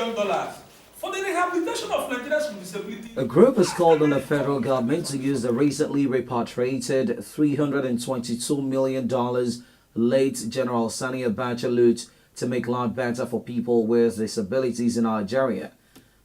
million for the rehabilitation of Nigerians with disabilities. A group has called on the federal government to use the recently repatriated $322 million late General Sani Abacha loot to make life better for people with disabilities in Nigeria.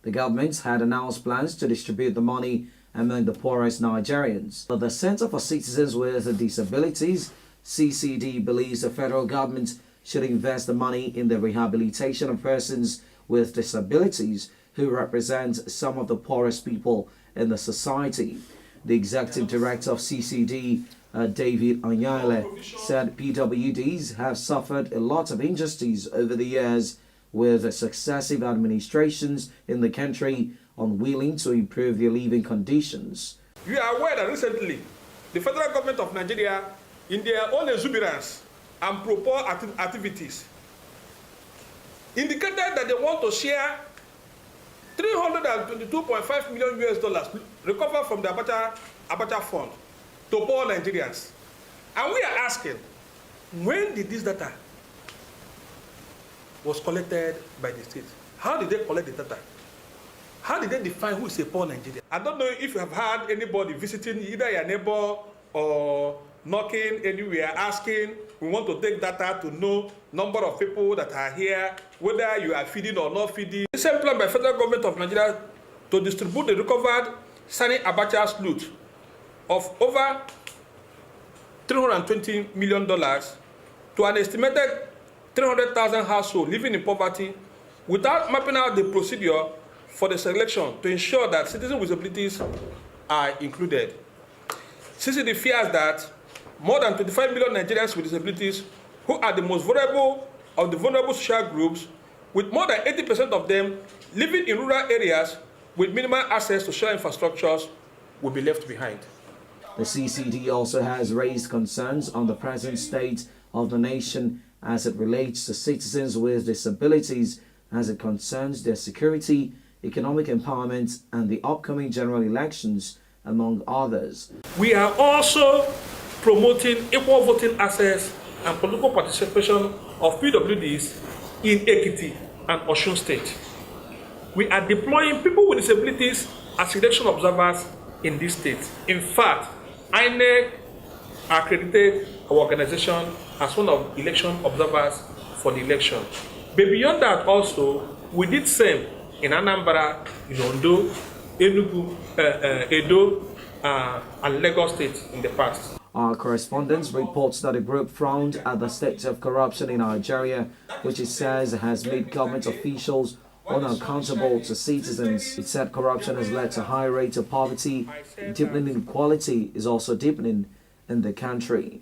The government had announced plans to distribute the money among the poorest Nigerians. But the Center for Citizens with Disabilities, CCD, believes the federal government should invest the money in the rehabilitation of persons with disabilities who represent some of the poorest people in the society. The executive director of CCD, David Anyale, said PWDs have suffered a lot of injustice over the years, with successive administrations in the country unwilling to improve their living conditions. You are aware that recently the federal government of Nigeria, in their own exuberance and propose activities, indicated that they want to share $322.5 million recovered from the Abacha fund to poor Nigerians. And we are asking, when did this data was collected by the state? How did they collect the data? How did they define who is a poor Nigerian? I don't know if you have had anybody visiting either your neighbor or knocking anywhere asking, we want to take data to know number of people that are here, whether you are feeding or not feeding. The same plan by federal government of Nigeria to distribute the recovered Sani Abacha's loot of over $320 million to an estimated 300,000 households living in poverty without mapping out the procedure for the selection to ensure that citizens with disabilities are included. CCD fears that more than 25 million Nigerians with disabilities, who are the most vulnerable of the vulnerable social groups, with more than 80% of them living in rural areas with minimal access to social infrastructures, will be left behind. The CCD also has raised concerns on the present state of the nation as it relates to citizens with disabilities, as it concerns their security, economic empowerment, and the upcoming general elections, among others. We are also promoting equal voting access and political participation of PWDs in Ekiti and Osun State. We are deploying people with disabilities as election observers in this state. In fact, INEC accredited our organization as one of election observers for the election. But beyond that also, we did same in Anambra, in Ondo, Enugu, Edo, and Lagos State in the past. Our correspondent reports that the group frowned at the state of corruption in Nigeria, which it says has made government officials unaccountable to citizens. It said corruption has led to high rates of poverty. Deepening inequality is also deepening in the country.